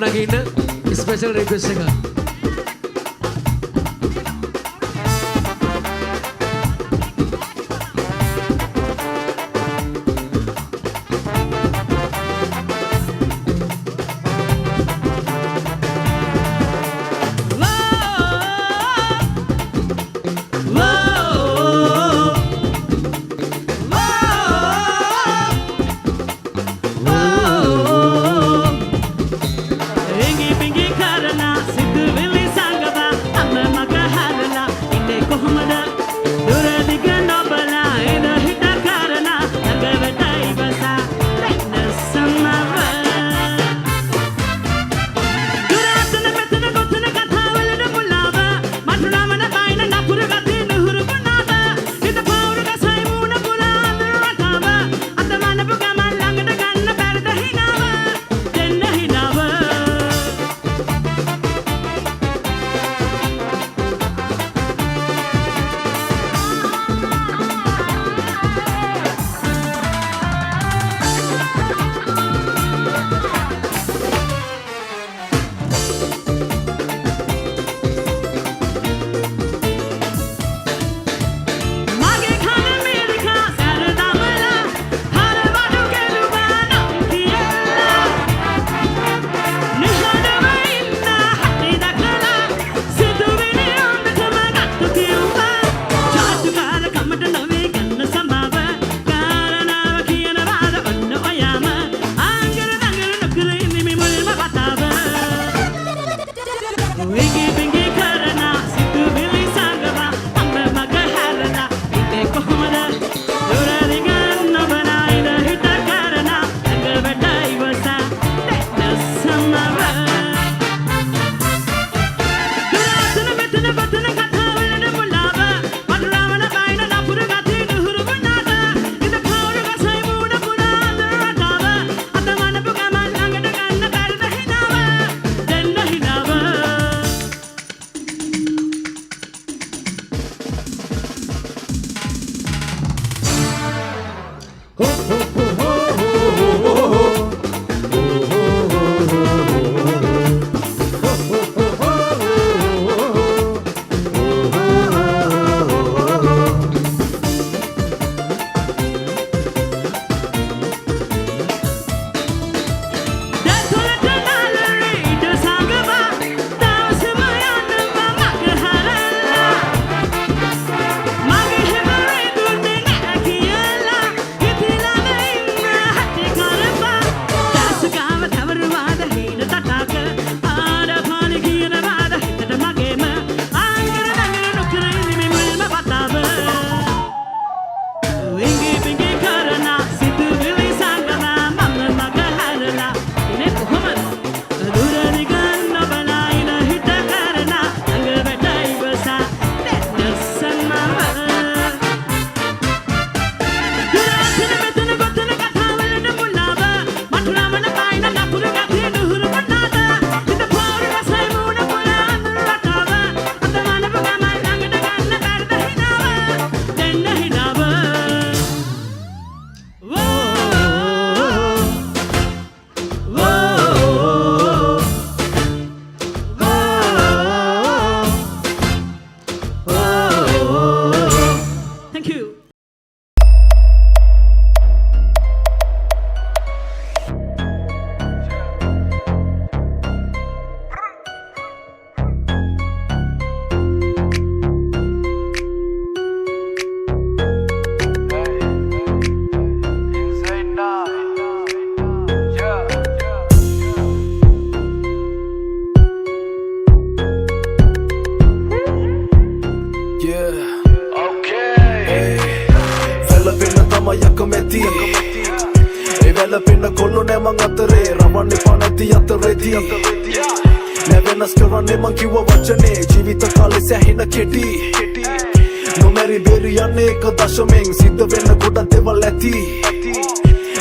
නගින්න special request එකක්.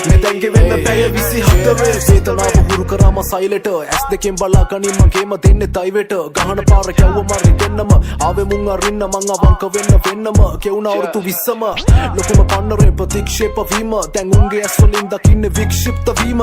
මෙතැන්ගෙ වෙන්න පැය 24 චේතනාව හුරු කරාම සයිලට ඇස් දෙකෙන් බලා ගනින් මගේම දෙන්නේ තයිවෙට ගහන පාර කැව්ව මරි දෙන්නම ආවේ මුං අරින්න මං අවංක වෙන්න වෙන්නම කෙවුන අවුරුදු 20ම ලොකුම පන්නරේ ප්‍රතික්ෂේප වීම දැන් උන්ගේ ඇස් වලින් දකින්නේ වික්ෂිප්ත වීම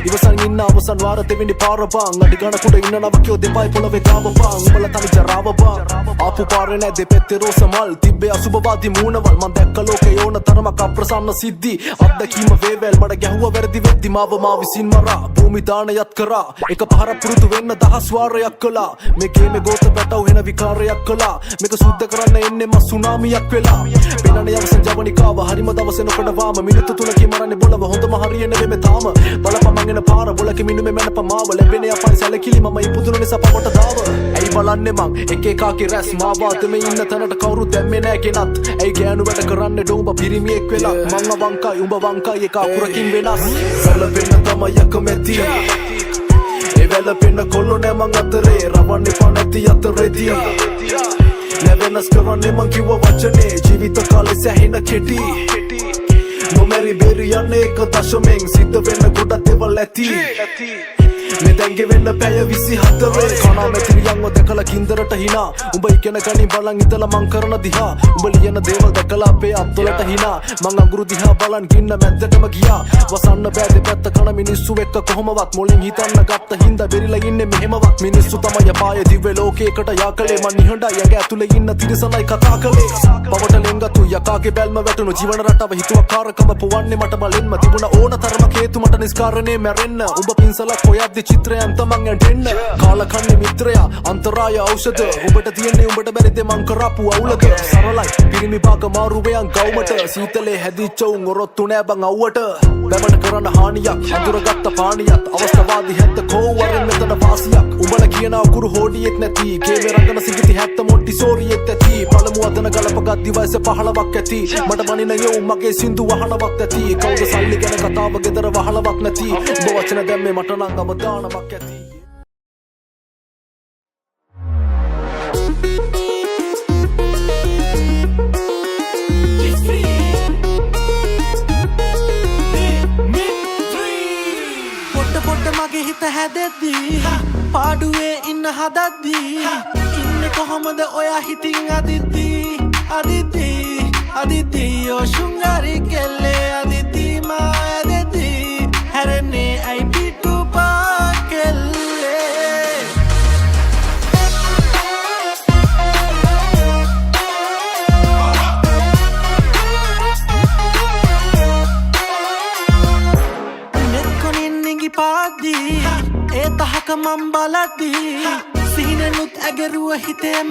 ඉවසන් ඉන්න අවසන් වාර දෙවෙනි පාර බං අඩි ගණකුඩ ඉන්න නවකයෝ දෙපයි පොළවේ ගාව බං උඹලා තනි ජරාව බං ආපු පාරේ නැ දෙපැත්තේ රෝස මල් තිබ්බේ අසුබවාදී මූණවල් මං දැක්ක ලෝකේ ඕන තරමක් අප්‍රසන්න සිද්ධි අත්දැකීම වේවැල් මඩ ගැහුව වැරදි වෙද්දි මාව මා විසින් මරා භූමි දානයත් කරා එක පහරක් පුරුදු වෙන්න දහස් වාරයක් කළා මේ ගේමේ ගෝත පැටව වෙන විකාරයක් කළා මේක සුද්ධ කරන්න එන්නේ මස් සුනාමියක් වෙලා පෙනනේ අවසන් ජවනිකාව හරිම දවසේ නොකඩවාම මිනිත්තු 3කින් මරන්නේ බොලව හොඳම හරිය නෙවෙයි තාම බලපන් මං එන පාර බොලකේ මිනුමේ මැනප මාව ලැබෙන්නේ අපයි සැලකිලි මම ඉපදුන නිසා පවට දාව ඇයි බලන්නේ මං එක එකාගේ රැස් මාවාතෙම ඉන්න තැනට කවුරු දැම්මේ නෑ කෙනත් ඇයි ගෑනු වැඩ කරන්නේ ඩෝඹ පිරිමියෙක් වෙලා මං අවංකයි උඹ වංකයි එක අකුරකින් වෙනස් සැලපෙන්න තමයි යකමැති ඒ වැලපෙන්න කොල්ලෝ නෑ මං අතරේ රවන්නේ පනැති අතරේදී නෑ වෙනස් කරන්නේ මං කිව්ව වචනේ ජීවිත කාලේ සැහෙන කෙටි නොමැරි බේරි යන්නේ එක දශමෙන් සිද්ධ වෙන්න ගොඩක් දේවල් ඇති මෙතැන්ගෙ වෙන්න පැය 24 කනා මැතිරියන්ව දැකලා කින්දරට හිනා උඹ ඉගෙන ගනින් බලන් ඉතලා මං කරන දිහා උඹ ලියන දේවල් දැකලා අපේ අත්වලට හිනා මං අඟුරු දිහා බලන් ගින්න මැද්දටම ගියා වසන්න බෑ දෙපැත්ත කන මිනිස්සු එක්ක කොහොමවත් මොලෙන් හිතන්න ගත්ත හින්දා බෙරිලා ඉන්නේ මෙහෙමවත් මිනිස්සු තමයි අපායේ දිව්‍ය ලෝකයකට යාකලේ මං නිහඬයි ඇඟ ඇතුලේ ඉන්න තිරසනයි කතා කළේ පවට ලෙන්ගතු යකාගේ බැල්ම වැටුණු ජීවන රටාව හිතුවක්කාරකම පොවන්නේ මට බලෙන්ම තිබුණ ඕන තරමක හේතු මට නිස්කාරණේ මැරෙන්න උඹ පින්සලක් හොයද්දි චිත්‍රයන් තමන් ඇඬෙන්න කාලකන්නේ මිත්‍රයා අන්තරාය ඖෂධ උඹට තියෙන්නේ උඹට බැරිද මං කරපු අවුලක සරලයි පිරිමි භාග මාරුවයන් ගවුමට සීතලේ හැදිච්ච උන් ඔරොත්තු නෑ බං අවුවට බැමට කරන හානියක් අඳුරගත්ත පානියක් අවස්ථාවාදී හැත්ත කෝවරෙන් මෙතන වාසියක් උඹලා කියන අකුරු හෝඩියෙත් නැති කේමේ රංගන සිඟිති හැත්ත මොන්ටිසෝරියෙත් ඇති පළමු අතන ගලපගත් දිවයිස 15ක් ඇති මට බනින යෝ මගේ සින්දු වහනවක් ඇති කවුද සල්ලි ගැන කතාව ගෙදර වහලවක් නැති උඹ වචන දැම්මේ මට නම් අවදානමක් ඇති මගේ හිත හැදෙද්දී පාඩුවේ ඉන්න හදද්දී ඉන්නේ කොහොමද ඔයා හිතින් අදිද්දී යෝ ශුංගාරි කෙල්ලේ අදිද්දී මා ඇදෙද්දී හැරෙන්නේ ඇයි පිටු පා කෙල්ලේ නෙත්කොනින් නිගි පාද්දී ඒ තහක මම් බලද්දී සිහිනෙනුත් ඇගරුව හිතේ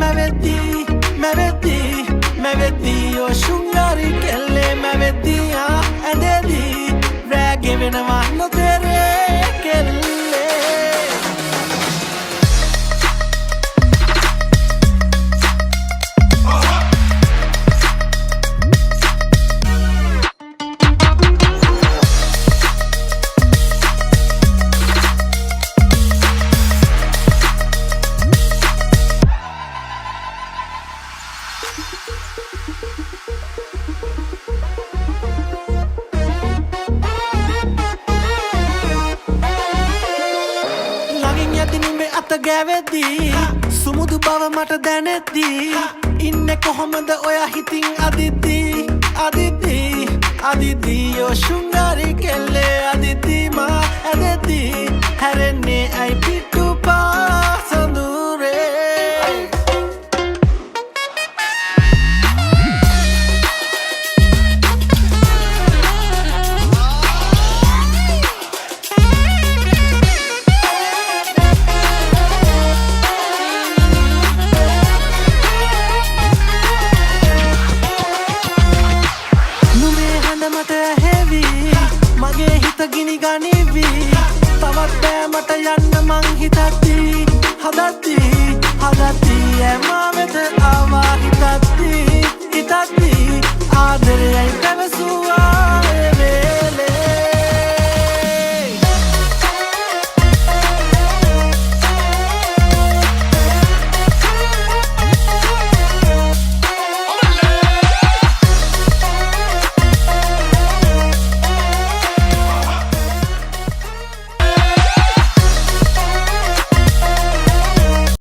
මැවෙද්දී යෝ ශුංගාරි කෙල්ලේ මැවෙද්දී ඇදෙද්දී රෑගෙ වෙනවා නොතෙරේ කෙල්ලේ ගැවෙද්දී සුමුදු බව මට දැනෙද්දී ඉන්නේ කොහොමද ඔයා හිතින් අදිද්දී යෝ ශුංගාරි කෙල්ලේ අදිද්දී මා ඇදෙද්දී හැරෙන්නේ ඇයි පිටු පා සඳුරේ මගේ හිත ගිනි ගනිවි තවත් බෑ මට යන්න මං හිතද්දී හදද්දී